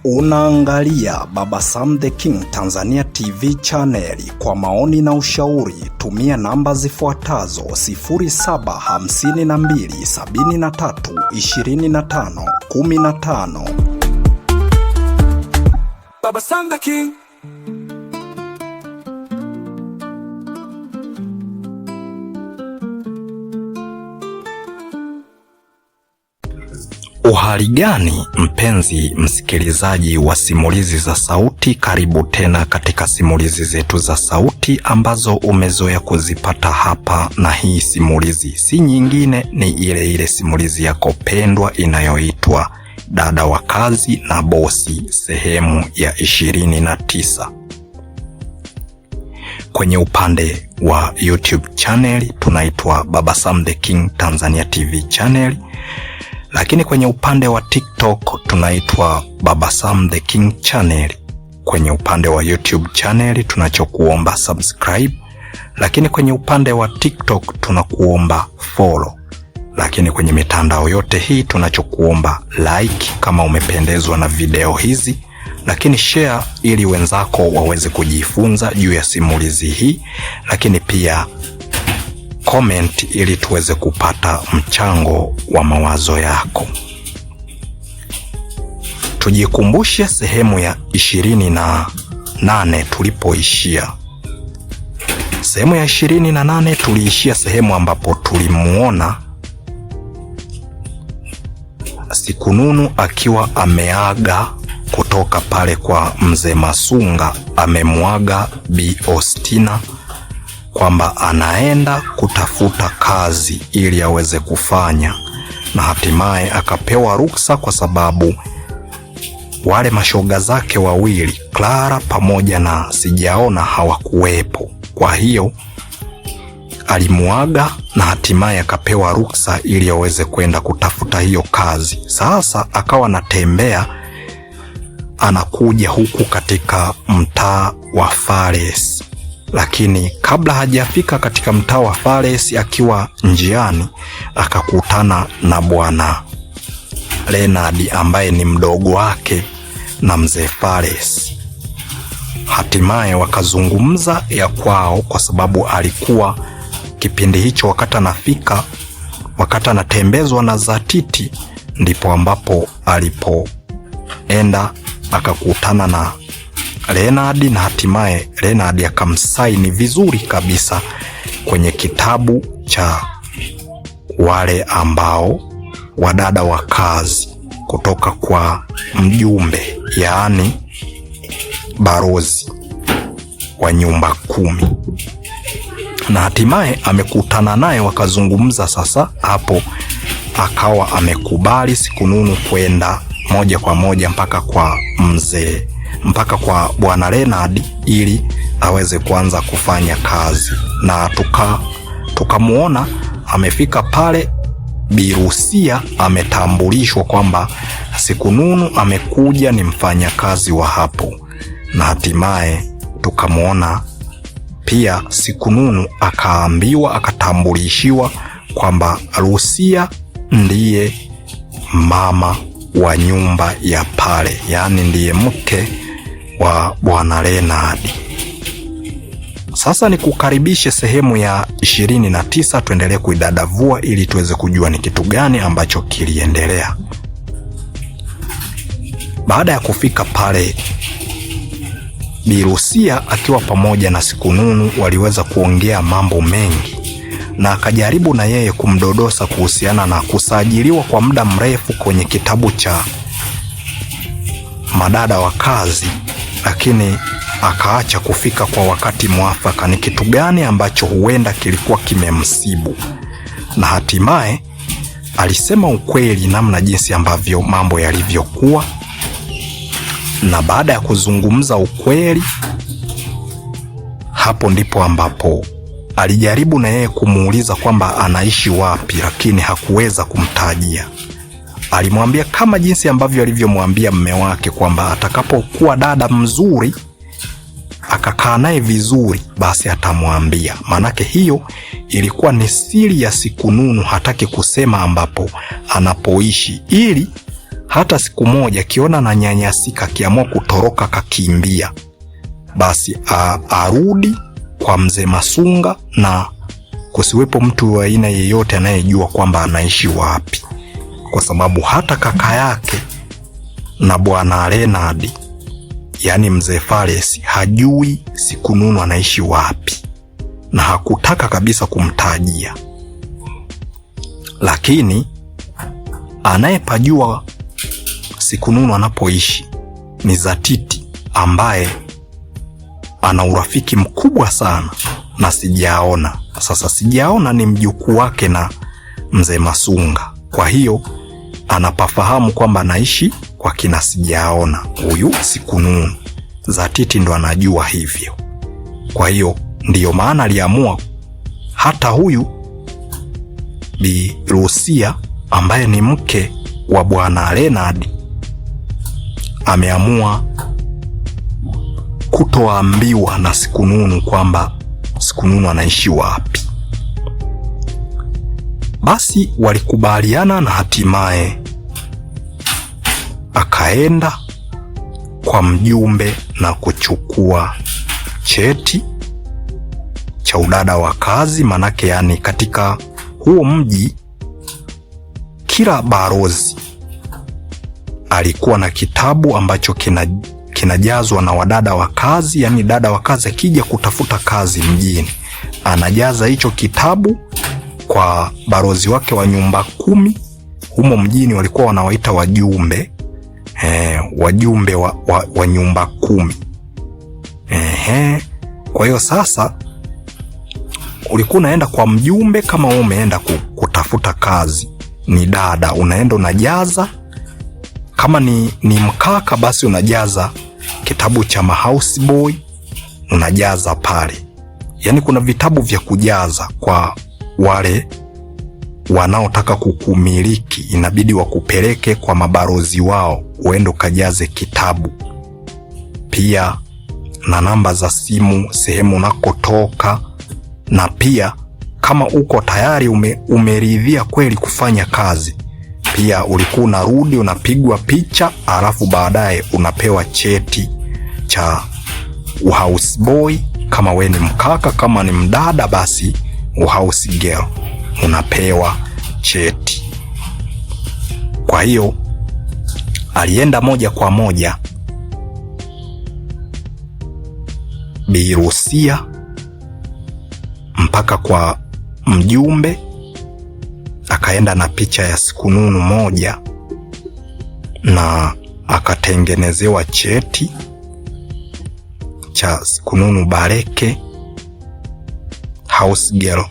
Unaangalia Baba Sam the King Tanzania TV channel. Kwa maoni na ushauri tumia namba zifuatazo 0752732515. Baba Sam the King. Uhali gani mpenzi msikilizaji wa simulizi za sauti, karibu tena katika simulizi zetu za sauti ambazo umezoea kuzipata hapa, na hii simulizi si nyingine, ni ile simulizi yako pendwa inayoitwa Dada wa Kazi na Bosi sehemu ya 29. Kwenye upande wa YouTube channel tunaitwa Baba Sam the King Tanzania TV channel. Lakini kwenye upande wa TikTok tunaitwa Baba Sam the King channel. Kwenye upande wa YouTube channel tunachokuomba subscribe. Lakini kwenye upande wa TikTok tunakuomba follow. Lakini kwenye mitandao yote hii tunachokuomba like kama umependezwa na video hizi. Lakini share ili wenzako waweze kujifunza juu ya simulizi hii. Lakini pia comment ili tuweze kupata mchango wa mawazo yako. Tujikumbushe sehemu ya 28 tulipoishia. Sehemu ya 28 tuliishia sehemu ambapo tulimuona Sikununu akiwa ameaga kutoka pale kwa mzee Masunga, amemwaga Bi Ostina kwamba anaenda kutafuta kazi ili aweze kufanya, na hatimaye akapewa ruksa kwa sababu wale mashoga zake wawili Clara pamoja na Sijaona hawakuwepo. Kwa hiyo alimuaga na hatimaye akapewa ruksa ili aweze kwenda kutafuta hiyo kazi. Sasa akawa anatembea anakuja huku katika mtaa wa Fares. Lakini kabla hajafika katika mtaa wa Fares, akiwa njiani akakutana na bwana Leonard ambaye ni mdogo wake na mzee Fares. Hatimaye wakazungumza ya kwao, kwa sababu alikuwa kipindi hicho wakati anatembezwa na Zatiti, ndipo ambapo alipoenda akakutana na Leonard, na hatimaye Leonard akamsaini vizuri kabisa kwenye kitabu cha wale ambao wadada wa kazi kutoka kwa mjumbe, yaani barozi wa nyumba 10. Na hatimaye amekutana naye wakazungumza. Sasa hapo akawa amekubali Sikununu kwenda moja kwa moja mpaka kwa bwana Leonard ili aweze kuanza kufanya kazi. Na tukamuona amefika pale, Birusia ametambulishwa kwamba Sikununu amekuja, ni mfanyakazi wa hapo. Na hatimaye tukamuona pia Sikununu akatambulishiwa kwamba Rusia ndiye mama wa nyumba ya pale, yaani ndiye mke wa bwana Leonard. Sasa ni kukaribishe sehemu ya 29, tuendelee kuidadavua ili tuweze kujua ni kitu gani ambacho kiliendelea. Baada ya kufika pale, Birusia akiwa pamoja na Sikununu waliweza kuongea mambo mengi, na akajaribu na yeye kumdodosa kuhusiana na kusajiliwa kwa muda mrefu kwenye kitabu cha madada wa kazi, lakini akaacha kufika kwa wakati mwafaka ni kitu gani ambacho huenda kilikuwa kimemsibu. Na hatimaye alisema ukweli namna jinsi ambavyo mambo yalivyokuwa. Na baada ya kuzungumza ukweli, hapo ndipo ambapo alijaribu na yeye kumuuliza kwamba anaishi wapi, lakini hakuweza kumtajia. Alimwambia kama jinsi ambavyo alivyomwambia mume wake kwamba atakapokuwa dada mzuri akakaa naye vizuri basi atamwambia. Manake hiyo ilikuwa ni siri ya Sikununu, hataki kusema ambapo anapoishi ili hata siku moja akiona na nyanyasika, akiamua kutoroka kakimbia, basi arudi kwa mzee Masunga na kusiwepo mtu wa aina yeyote anayejua kwamba anaishi wapi, kwa sababu hata kaka yake na bwana Leonard, yani mzee Fares, hajui Sikununu anaishi wapi na hakutaka kabisa kumtajia. Lakini anayepajua Sikununu anapoishi ni Zatiti, ambaye ana urafiki mkubwa sana na Sijaona. Sasa Sijaona ni mjukuu wake na mzee Masunga, kwa hiyo anapafahamu kwamba anaishi kwa kina Sijaona huyu Sikununu. Zatiti ndo anajua hivyo, kwa hiyo ndiyo maana aliamua hata huyu Bi Rusia ambaye ni mke wa bwana Leonard ameamua kutoambiwa na Sikununu kwamba Sikununu anaishi wapi. Basi walikubaliana na hatimaye akaenda kwa mjumbe na kuchukua cheti cha udada wa kazi. Manake yani katika huo mji kila barozi alikuwa na kitabu ambacho kinajazwa na wadada wa kazi. Yani dada wa kazi akija kutafuta kazi mjini anajaza hicho kitabu kwa barozi wake wa nyumba 10 humo mjini. Walikuwa wanawaita wajumbe, wajumbe wa nyumba 10. Kwa hiyo sasa ulikuwa unaenda kwa mjumbe kama wewe umeenda kutafuta kazi, ni dada, unaenda unajaza. Kama ni mkaka, basi unajaza kitabu cha mahouse boy, unajaza pale. Yani kuna vitabu vya kujaza kwa wale wanaotaka kukumiliki, inabidi wakupeleke kwa mabarozi wao uende ukajaze kitabu. Pia na namba za simu, sehemu unakotoka, na pia kama uko tayari umeridhia kweli kufanya kazi, pia ulikuwa unarudi unapigwa picha, alafu baadaye unapewa cheti cha house boy. Kama we ni mkaka, kama ni mdada, basi house girl unapewa cheti. Kwa hiyo alienda moja kwa moja Bi Rusia mpaka kwa mjumbe, akaenda na picha ya Sikununu moja na akatengenezewa cheti cha Sikununu Bareke house girl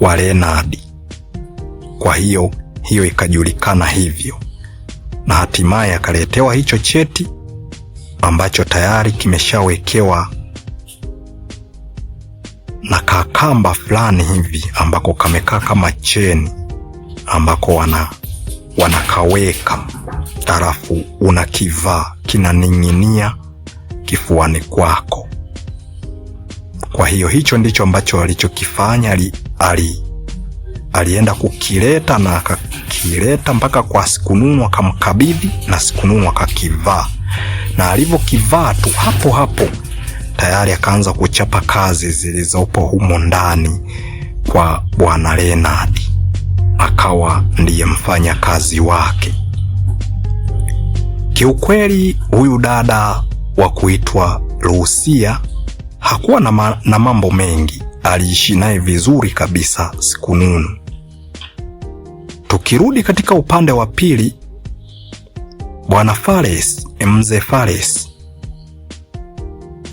wa Leonard. Kwa hiyo ikajulikana hivyo, na hatimaye akaletewa hicho cheti ambacho tayari kimeshawekewa na kakamba fulani hivi ambako kamekaa kama cheni, ambako wanakaweka, alafu unakivaa, kinaning'inia kifuani kwako. Kwa hiyo hicho ndicho ambacho alichokifanya. Alienda kukileta na akakileta mpaka kwa Sikununu, akamkabidhi na Sikununu akakivaa, na alivyokivaa tu hapo hapo tayari akaanza kuchapa kazi zilizopo humo ndani kwa bwana Leonard, akawa ndiye mfanya kazi wake. Kiukweli huyu dada wa kuitwa Rusia hakuwa na mambo mengi, aliishi naye vizuri kabisa Sikununu. Tukirudi katika upande wa pili, bwana Fares, mzee Fares,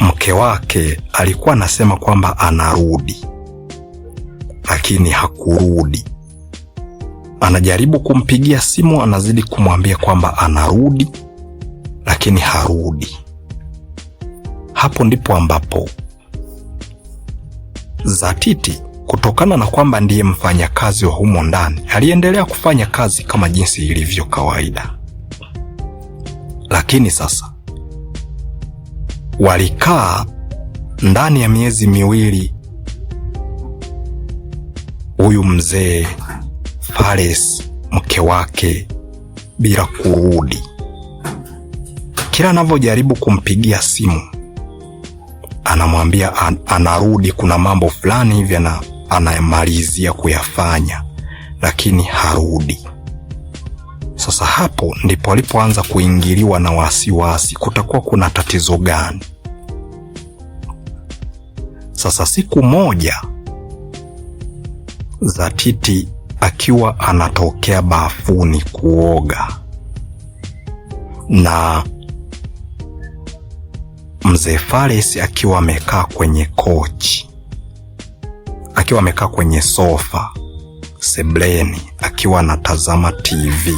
mke wake alikuwa anasema kwamba anarudi, lakini hakurudi. Anajaribu kumpigia simu, anazidi kumwambia kwamba anarudi, lakini harudi. Hapo ndipo ambapo Zatiti, kutokana na kwamba ndiye mfanyakazi wa humo ndani, aliendelea kufanya kazi kama jinsi ilivyo kawaida. Lakini sasa walikaa ndani ya miezi 2, huyu mzee Fares mke wake bila kurudi. Kila anavyojaribu kumpigia simu anamwambia anarudi, kuna mambo fulani hivi anayamalizia kuyafanya, lakini harudi. Sasa hapo ndipo alipoanza kuingiliwa na wasiwasi, kutakuwa kuna tatizo gani? Sasa siku moja Zatiti akiwa anatokea bafuni kuoga na mzee Fares akiwa amekaa kwenye kochi, akiwa amekaa kwenye sofa sebleni akiwa anatazama TV,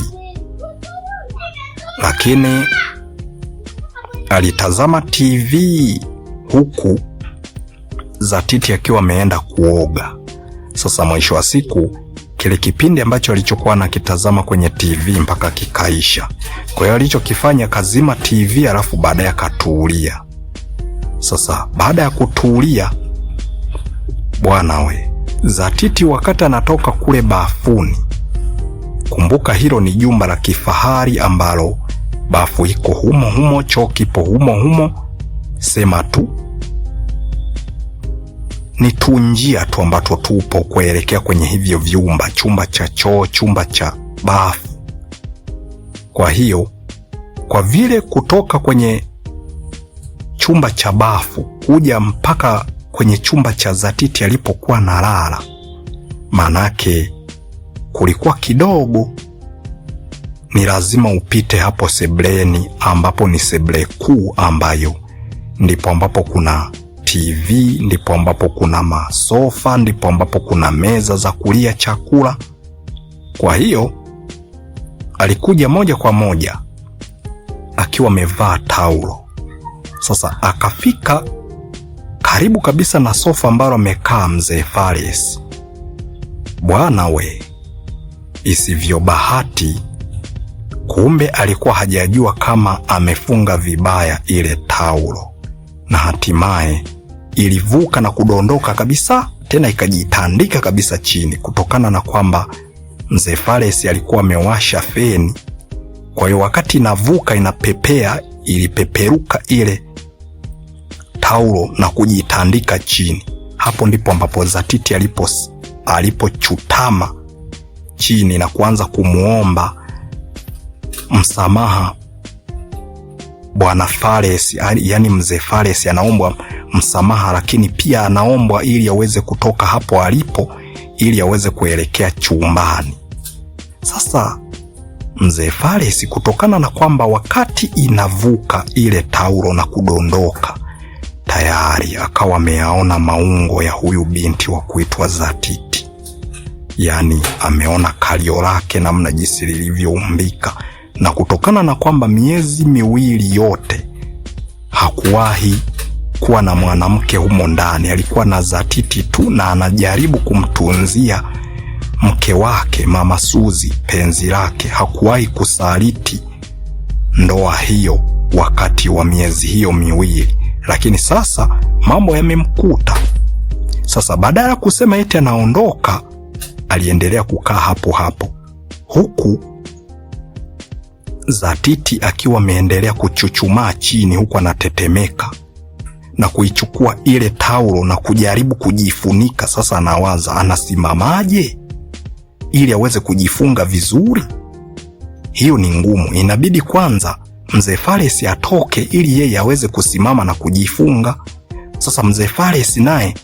lakini alitazama TV huku Zatiti akiwa ameenda kuoga. Sasa mwisho wa siku kile kipindi ambacho alichokuwa anakitazama kwenye TV mpaka kikaisha. Kwa hiyo alichokifanya kazima TV alafu baadaye akatulia. Sasa baada ya kutulia, bwana we, Zatiti wakati anatoka kule bafuni, kumbuka hilo ni jumba la kifahari ambalo bafu iko humo humo, choo kipo humo humo, sema tu ni tunjia tu ambato tupo kuelekea kwenye hivyo vyumba, chumba cha choo, chumba cha bafu. Kwa hiyo kwa vile kutoka kwenye chumba cha bafu kuja mpaka kwenye chumba cha Zatiti alipokuwa nalala, manake kulikuwa kidogo, ni lazima upite hapo sebleni, ambapo ni seble kuu, ambayo ndipo ambapo kuna TV, ndipo ambapo kuna masofa, ndipo ambapo kuna meza za kulia chakula. Kwa hiyo alikuja moja kwa moja akiwa amevaa taulo. Sasa akafika karibu kabisa na sofa ambalo amekaa mzee Fares. Bwana we, isivyo bahati, kumbe alikuwa hajajua kama amefunga vibaya ile taulo, na hatimaye ilivuka na kudondoka kabisa, tena ikajitandika kabisa chini, kutokana na kwamba mzee Fares alikuwa amewasha feni. Kwa hiyo wakati inavuka inapepea, ilipeperuka ile taulo na kujitandika chini. Hapo ndipo ambapo Zatiti alipochutama chini na kuanza kumuomba msamaha bwana Fares, yani mzee Fares anaombwa msamaha, lakini pia anaombwa ili aweze kutoka hapo alipo ili aweze kuelekea chumbani. Sasa mzee Fares, kutokana na kwamba wakati inavuka ile taulo na kudondoka, tayari akawa ameyaona maungo ya huyu binti wa kuitwa Zatiti. Yani ameona kalio lake namna jinsi lilivyoumbika, na kutokana na kwamba miezi miwili yote hakuwahi kuwa na mwanamke humo ndani, alikuwa na Zatiti tu, na anajaribu kumtunzia mke wake Mama Suzi, penzi lake, hakuwahi kusaliti ndoa hiyo wakati wa miezi hiyo miwili. Lakini sasa mambo yamemkuta. Sasa badala ya kusema eti anaondoka, aliendelea kukaa hapo hapo, huku Zatiti akiwa ameendelea kuchuchumaa chini, huku anatetemeka na kuichukua ile taulo na kujaribu kujifunika. Sasa anawaza anasimamaje ili aweze kujifunga vizuri. Hiyo ni ngumu, inabidi kwanza mzee Fares atoke ili yeye aweze kusimama na kujifunga. Sasa mzee Fares naye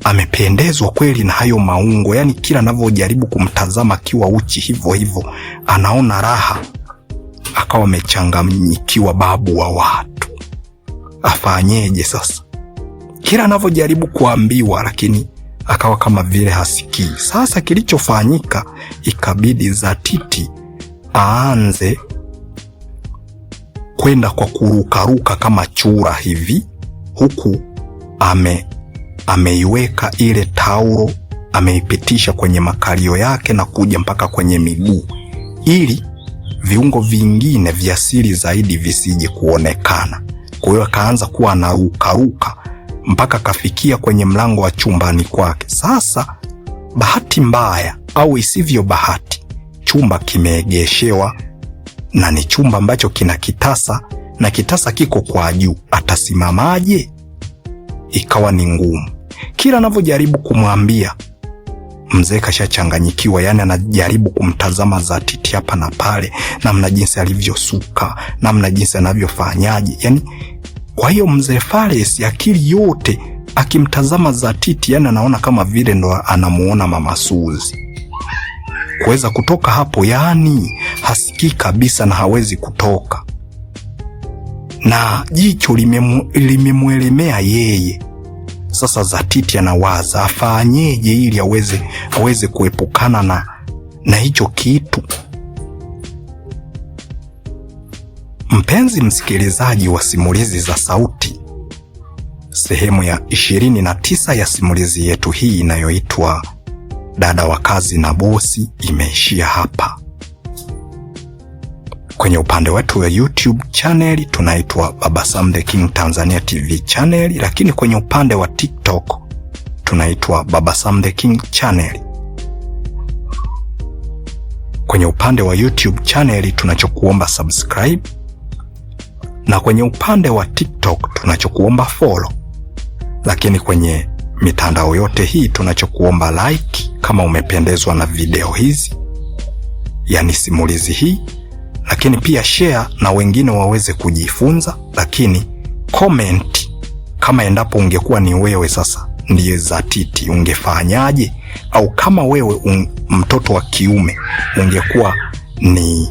amependezwa kweli na hayo maungo, yani kila anavyojaribu kumtazama akiwa uchi hivyo hivyo anaona raha, akawa amechanganyikiwa babu wa watu. Afanyeje sasa? Kila anavyojaribu kuambiwa, lakini akawa kama vile hasikii. Sasa kilichofanyika, ikabidi Zatiti aanze kwenda kwa kurukaruka kama chura hivi, huku ameiweka ile taulo, ameipitisha kwenye makalio yake na kuja mpaka kwenye miguu, ili viungo vingine vya siri zaidi visije kuonekana. Kwa hiyo akaanza kuwa anarukaruka mpaka kafikia kwenye mlango wa chumbani kwake. Sasa bahati mbaya au isivyo bahati, chumba kimeegeshewa na ni chumba ambacho kina kitasa na kitasa kiko kwa juu, atasimamaje? Ikawa ni ngumu. Kila anavyojaribu kumwambia, mzee kashachanganyikiwa. Yani anajaribu kumtazama Zatiti hapa na pale, namna jinsi alivyosuka, namna jinsi anavyofanyaje. Yani kwa hiyo mzee Fares akili yote akimtazama Zatiti, yani anaona kama vile ndo anamuona Mama Suzi. Kuweza kutoka hapo, yani hasikii kabisa na hawezi kutoka, na jicho limemwelemea yeye. Sasa Zatiti anawaza afanyeje ili aweze kuepukana na hicho kitu. Mpenzi msikilizaji wa simulizi za sauti, sehemu ya 29 ya simulizi yetu hii inayoitwa Dada wa Kazi na Bosi imeishia hapa. Kwenye upande wetu wa YouTube channel tunaitwa Baba Sam the King Tanzania TV channel, lakini kwenye upande wa TikTok tunaitwa Baba Sam the King channel. Kwenye upande wa YouTube channel tunachokuomba subscribe, na kwenye upande wa TikTok tunachokuomba follow. Lakini kwenye mitandao yote hii tunachokuomba like kama umependezwa na video hizi, yani simulizi hii, lakini pia share na wengine waweze kujifunza. Lakini comment kama endapo ungekuwa ni wewe sasa ndiye Zatiti ungefanyaje, au kama wewe mtoto wa kiume ungekuwa ni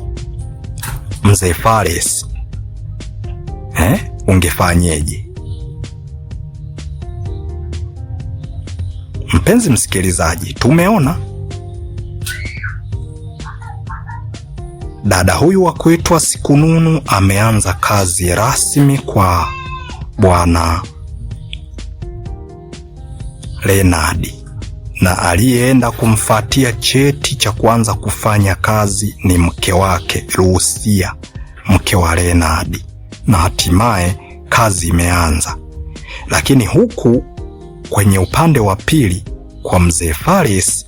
mzee Fares, ungefanyeje? Mpenzi msikilizaji, tumeona dada huyu wa kuitwa Sikununu ameanza kazi rasmi kwa Bwana Leonard, na aliyeenda kumfatia cheti cha kuanza kufanya kazi ni mke wake Lucia, mke wa Leonard, na hatimaye kazi imeanza. Lakini huku kwenye upande wa pili kwa mzee Fares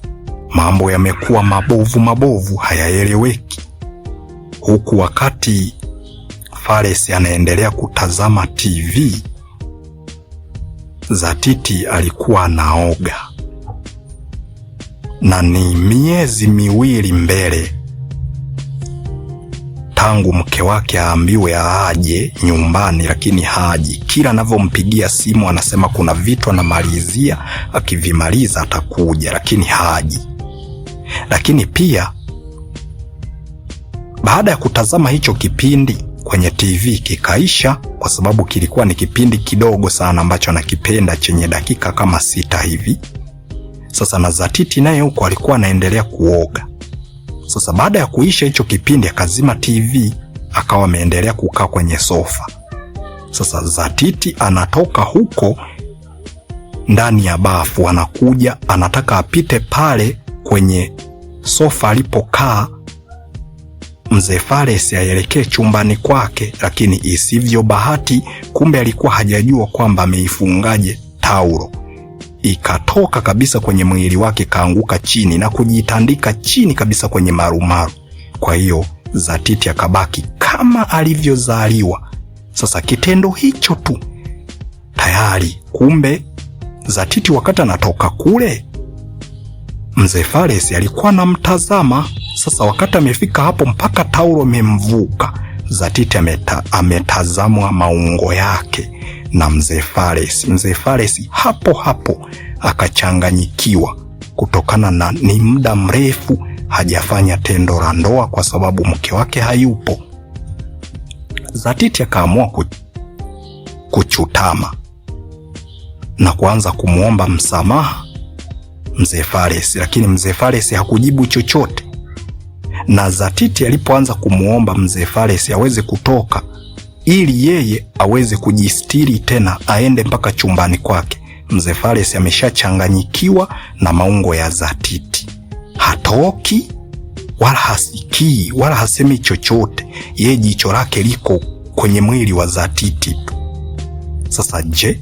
mambo yamekuwa mabovu, hayaeleweki. Huku wakati Fares anaendelea kutazama TV, Zatiti alikuwa anaoga, na ni miezi miwili mbele tangu mke wake aambiwe aje nyumbani, lakini haji. Kila anavyompigia simu anasema kuna vitu anamalizia, akivimaliza atakuja, lakini haji. Lakini pia baada ya kutazama hicho kipindi kwenye TV kikaisha, kwa sababu kilikuwa ni kipindi kidogo sana ambacho anakipenda chenye dakika kama 6 hivi. Sasa na Zatiti naye huko alikuwa anaendelea kuoga. Sasa baada ya kuisha hicho kipindi akazima TV, akawa ameendelea kukaa kwenye sofa. Sasa Zatiti anatoka huko ndani ya bafu, anakuja anataka apite pale kwenye sofa alipokaa mzee Fares aelekee chumbani kwake, lakini isivyo bahati, kumbe alikuwa hajajua kwamba ameifungaje taulo. Ikatoka kabisa kwenye mwili wake, kaanguka chini na kujitandika chini kabisa kwenye marumaru. Kwa hiyo Zatiti akabaki kama alivyozaliwa. Sasa kitendo hicho tu tayari, kumbe Zatiti wakati anatoka kule mzee Fares alikuwa anamtazama. Sasa wakati amefika hapo mpaka taulo imemvuka, Zatiti ametazamwa maungo yake na mzee Fares. Mzee Fares hapo hapo akachanganyikiwa kutokana na ni muda mrefu hajafanya tendo la ndoa kwa sababu mke wake hayupo. Zatiti akaamua kuchutama na kuanza kumuomba msamaha mzee Fares, lakini mzee Fares hakujibu chochote. Na Zatiti alipoanza kumuomba mzee Fares aweze kutoka ili yeye aweze kujistiri tena aende mpaka chumbani kwake, mzee Fares ameshachanganyikiwa na maungo ya Zatiti. Hatoki wala hasikii wala hasemi chochote, yeye jicho lake liko kwenye mwili wa Zatiti tu. Sasa je,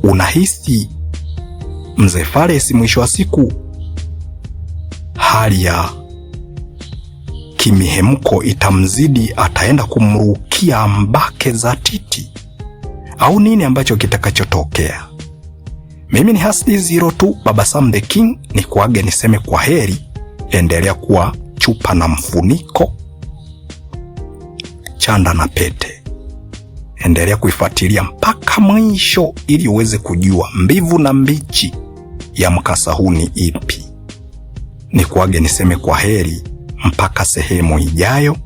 unahisi mzee Fares mwisho wa siku hali ya kimihemko itamzidi, ataenda kumrukia mbake za titi, au nini ambacho kitakachotokea? Mimi ni Hasdi 02 Baba Sam the King, ni kuage niseme kwa heri. Endelea kuwa chupa na mfuniko, chanda na pete. Endelea kuifuatilia mpaka mwisho ili uweze kujua mbivu na mbichi ya mkasa huu ni ipi. Ni kuage niseme kwa heri mpaka sehemu ijayo.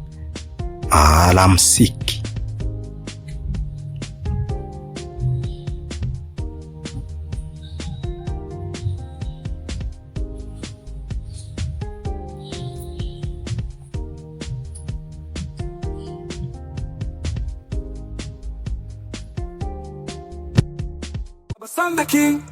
Alamsiki.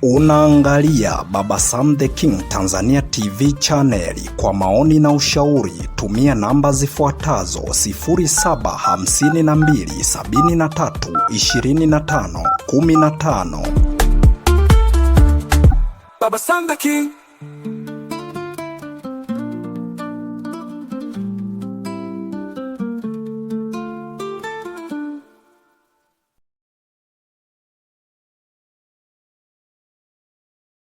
Unaangalia Baba Sam the King Tanzania TV channel. Kwa maoni na ushauri tumia namba zifuatazo: 0752732515. Baba Sam the King.